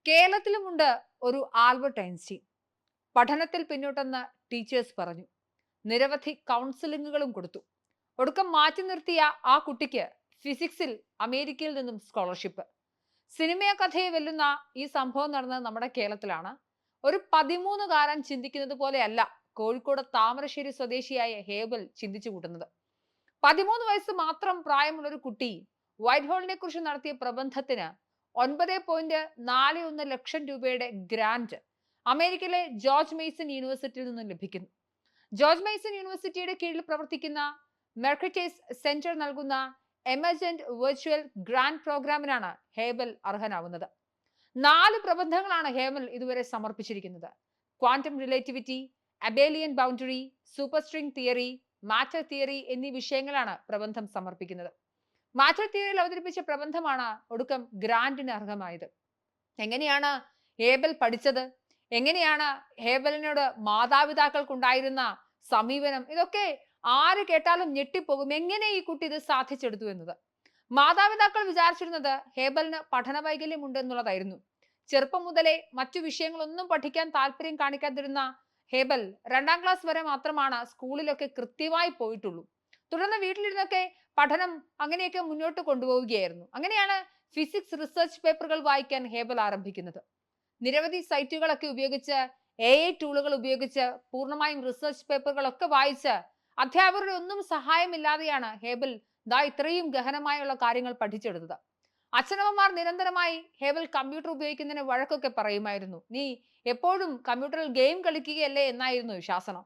കേരളത്തിലുമുണ്ട് ഒരു Albert Einstein. പഠനത്തിൽ പിന്നോട്ടെന്ന് teachers പറഞ്ഞു. നിരവധി കൗൺസിലിങ്ങുകളും കൊടുത്തു. ഒടുക്കം മാറ്റി നിർത്തിയ ആ കുട്ടിക്ക് ഫിസിക്സിൽ അമേരിക്കയിൽ നിന്നും സ്കോളർഷിപ്പ്. സിനിമയെ കഥയെ വെല്ലുന്ന ഈ സംഭവം നടന്നത് നമ്മുടെ കേരളത്തിലാണ്. ഒരു 13കാരൻ ചിന്തിക്കുന്നത് പോലെയല്ല കോഴിക്കോട് താമരശ്ശേരി സ്വദേശിയായ ഹേബൽ ചിന്തിച്ചു കൂട്ടുന്നത്. 13 വയസ്സ് മാത്രം പ്രായമുള്ള ഒരു കുട്ടി വൈറ്റ് ഹോളിനെ കുറിച്ച് നടത്തിയ പ്രബന്ധത്തിന് 9.41 ലക്ഷം രൂപയുടെ ഗ്രാന്റ് അമേരിക്കയിലെ ജോർജ് മെയ്സൺ യൂണിവേഴ്സിറ്റിയിൽ നിന്ന് ലഭിക്കുന്നു. ജോർജ് മെയ്സൺ യൂണിവേഴ്സിറ്റിയുടെ കീഴിൽ പ്രവർത്തിക്കുന്ന മെർക്കറ്റേഴ്സ് സെന്റർ നൽകുന്ന എമർജന്റ് വെർച്വൽ ഗ്രാന്റ് പ്രോഗ്രാമിനാണ് ഹേബൽ അർഹനാവുന്നത്. 4 പ്രബന്ധങ്ങളാണ് ഹേബൽ ഇതുവരെ സമർപ്പിച്ചിരിക്കുന്നത്. Quantum relativity, abelian boundary, super string theory, matter theory എന്നീ വിഷയങ്ങളാണ് പ്രബന്ധം സമർപ്പിക്കുന്നത്. മാറ്റർ തിയറിയിൽ അവതരിപ്പിച്ച പ്രബന്ധമാണ് ഒടുക്കം ഗ്രാന്റിന് അർഹമായത്. എങ്ങനെയാണ് ഹേബൽ പഠിച്ചത്? എങ്ങനെയാണ് ഹേബലിനോട് മാതാപിതാക്കൾക്കുണ്ടായിരുന്ന സമീപനം? ഇതൊക്കെ ആര് കേട്ടാലും ഞെട്ടിപ്പോകും. എങ്ങനെ ഈ കുട്ടി ഇത് സാധിച്ചെടുത്തു എന്നത്. മാതാപിതാക്കൾ വിചാരിച്ചിരുന്നത് ഹേബലിന് പഠന വൈകല്യം ഉണ്ട് എന്നുള്ളതായിരുന്നു. ചെറുപ്പം മുതലേ മറ്റു വിഷയങ്ങളൊന്നും പഠിക്കാൻ താല്പര്യം കാണിക്കാതിരുന്ന ഹേബൽ 2ാം ക്ലാസ് വരെ മാത്രമാണ് സ്കൂളിലൊക്കെ കൃത്യമായി പോയിട്ടുള്ളൂ. തുടർന്ന് വീട്ടിലിരുന്നൊക്കെ പഠനം അങ്ങനെയൊക്കെ മുന്നോട്ട് കൊണ്ടുപോവുകയായിരുന്നു. അങ്ങനെയാണ് ഫിസിക്സ് റിസർച്ച് പേപ്പറുകൾ വായിക്കാൻ ഹേബൽ ആരംഭിക്കുന്നത്. നിരവധി സൈറ്റുകളൊക്കെ ഉപയോഗിച്ച് AI ടൂളുകൾ ഉപയോഗിച്ച് പൂർണ്ണമായും റിസർച്ച് പേപ്പറുകളൊക്കെ വായിച്ച് അധ്യാപകരുടെ ഒന്നും സഹായമില്ലാതെയാണ് ഹേബൽ ഇത്രയും ഗഹനമായുള്ള കാര്യങ്ങൾ പഠിച്ചെടുത്തത്. അച്ഛനമ്മമാർ നിരന്തരമായി ഹേബൽ കമ്പ്യൂട്ടർ ഉപയോഗിക്കുന്നതിന് വഴക്കൊക്കെ പറയുമായിരുന്നു. നീ എപ്പോഴും കമ്പ്യൂട്ടറിൽ ഗെയിം കളിക്കുകയല്ലേ എന്നായിരുന്നു ശാസനം.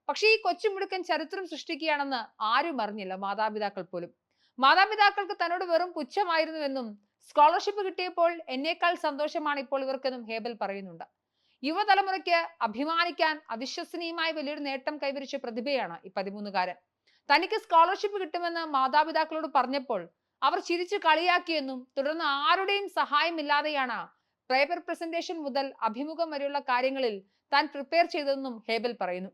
പക്ഷേ ഈ കൊച്ചുമിടുക്കൻ ചരിത്രം സൃഷ്ടിക്കുകയാണെന്ന് ആരും അറിഞ്ഞില്ല, മാതാപിതാക്കൾ പോലും. മാതാപിതാക്കൾക്ക് തന്നോട് വെറും പുച്ഛമായിരുന്നുവെന്നും സ്കോളർഷിപ്പ് കിട്ടിയപ്പോൾ എന്നേക്കാൾ സന്തോഷമാണ് ഇപ്പോൾ ഇവർക്കെന്നും ഹേബൽ പറയുന്നുണ്ട്. യുവതലമുറയ്ക്ക് അഭിമാനിക്കാൻ അവിശ്വസനീയമായ വലിയൊരു നേട്ടം കൈവരിച്ച പ്രതിഭയാണ് ഈ 13കാരൻ. തനിക്ക് സ്കോളർഷിപ്പ് കിട്ടുമെന്ന് മാതാപിതാക്കളോട് പറഞ്ഞപ്പോൾ അവർ ചിരിച്ചു കളിയാക്കിയെന്നും തുടർന്ന് ആരുടെയും സഹായമില്ലാതെയാണ് പേപ്പർ പ്രസന്റേഷൻ മുതൽ അഭിമുഖം വരെയുള്ള കാര്യങ്ങളിൽ താൻ പ്രിപ്പയർ ചെയ്തതെന്നും ഹേബൽ പറയുന്നു.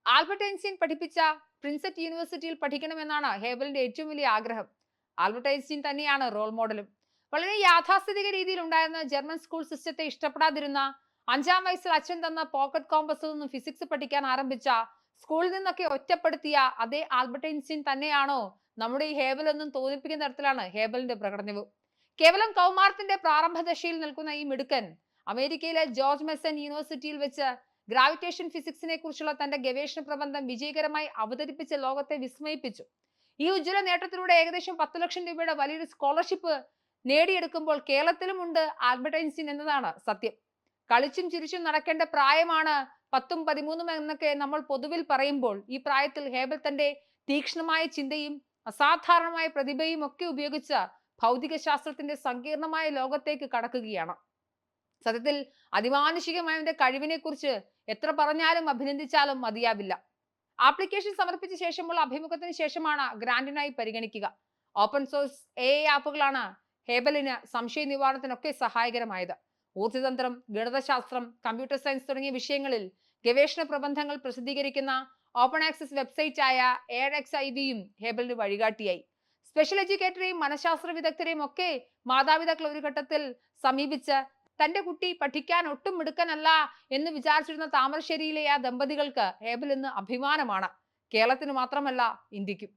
ആൽബർട്ട് ഐൻസ്റ്റീൻ പഠിപ്പിച്ച പ്രിൻസെറ്റ് യൂണിവേഴ്സിറ്റിയിൽ പഠിക്കണമെന്നാണ് ഹേബലിന്റെ ഏറ്റവും വലിയ ആഗ്രഹം. ആൽബർട്ട് ഐൻസ്റ്റീൻ തന്നെയാണ് റോൾ മോഡലും. വളരെ യാഥാസ്ഥിതിക രീതിയിൽ ഉണ്ടായിരുന്ന ജർമ്മൻ സ്കൂൾ സിസ്റ്റത്തെ ഇഷ്ടപ്പെടാതിരുന്ന 5ാം വയസ്സിൽ അച്ഛൻ തന്ന പോക്കറ്റ് കോമ്പസിൽ നിന്ന് ഫിസിക്സ് പഠിക്കാൻ ആരംഭിച്ച, സ്കൂളിൽ നിന്നൊക്കെ ഒറ്റപ്പെടുത്തിയ അതേ ആൽബർട്ട് ഐൻസ്റ്റീൻ തന്നെയാണോ നമ്മുടെ ഈ ഹേബൽ എന്നും തോന്നിപ്പിക്കുന്ന തരത്തിലാണ് ഹേബലിന്റെ പ്രകടനവും. കേവലം കൗമാരത്തിന്റെ പ്രാരംഭ ദശയിൽ നിൽക്കുന്ന ഈ മിടുക്കൻ അമേരിക്കയിലെ ജോർജ് മെസൺ യൂണിവേഴ്സിറ്റിയിൽ വെച്ച് ഗ്രാവിറ്റേഷൻ ഫിസിക്സിനെ കുറിച്ചുള്ള തന്റെ ഗവേഷണ പ്രബന്ധം വിജയകരമായി അവതരിപ്പിച്ച ലോകത്തെ വിസ്മയിപ്പിച്ചു. ഈ ഉജ്ജ്വല നേട്ടത്തിലൂടെ ഏകദേശം 10 ലക്ഷം രൂപയുടെ വലിയൊരു സ്കോളർഷിപ്പ് നേടിയെടുക്കുമ്പോൾ കേരളത്തിലുമുണ്ട് ആൽബർട്ട് ഐൻസ്റ്റീൻ എന്നതാണ് സത്യം. കളിച്ചും ചിരിച്ചും നടക്കേണ്ട പ്രായമാണ് 10ഉം 13ഉം എന്നൊക്കെ നമ്മൾ പൊതുവിൽ പറയുമ്പോൾ ഈ പ്രായത്തിൽ ഹേബൽ തന്റെ തീക്ഷ്ണമായ ചിന്തയും അസാധാരണമായ പ്രതിഭയും ഒക്കെ ഉപയോഗിച്ച് ഭൗതിക ശാസ്ത്രത്തിന്റെ സങ്കീർണമായ ലോകത്തേക്ക് കടക്കുകയാണ്. സത്യത്തിൽ അതിമാനുഷികമായ കഴിവിനെ കുറിച്ച് എത്ര പറഞ്ഞാലും അഭിനന്ദിച്ചാലും മതിയാവില്ല. ആപ്ലിക്കേഷൻ സമർപ്പിച്ച ശേഷമുള്ള അഭിമുഖത്തിന് ശേഷമാണ് ഗ്രാന്റിനായി പരിഗണിക്കുക. ഓപ്പൺ സോഴ്സ് AI ആപ്പുകളാണ് ഹേബലിന് സംശയ നിവാരണത്തിനൊക്കെ സഹായകരമായത്. ഊർജ്ജതന്ത്രം, ഗണിതശാസ്ത്രം, കമ്പ്യൂട്ടർ സയൻസ് തുടങ്ങിയ വിഷയങ്ങളിൽ ഗവേഷണ പ്രബന്ധങ്ങൾ പ്രസിദ്ധീകരിക്കുന്ന ഓപ്പൺ ആക്സസ് വെബ്സൈറ്റ് ആയ AirXIVയും ഹേബലിന് വഴികാട്ടിയായി. സ്പെഷ്യൽ എഡ്യൂക്കേറ്ററെയും മനഃശാസ്ത്ര വിദഗ്ധരെയും ഒക്കെ മാതാപിതാക്കൾ ഒരു ഘട്ടത്തിൽ സമീപിച്ച് തന്റെ കുട്ടി പഠിക്കാൻ ഒട്ടും മിടുക്കനല്ല എന്ന് വിചാരിച്ചിരുന്ന താമരശ്ശേരിയിലെ ആ ദമ്പതികൾക്ക് ഹേബൽ ഇന്ന് അഭിമാനമാണ്. കേരളത്തിന് മാത്രമല്ല, ഇന്ത്യക്കും.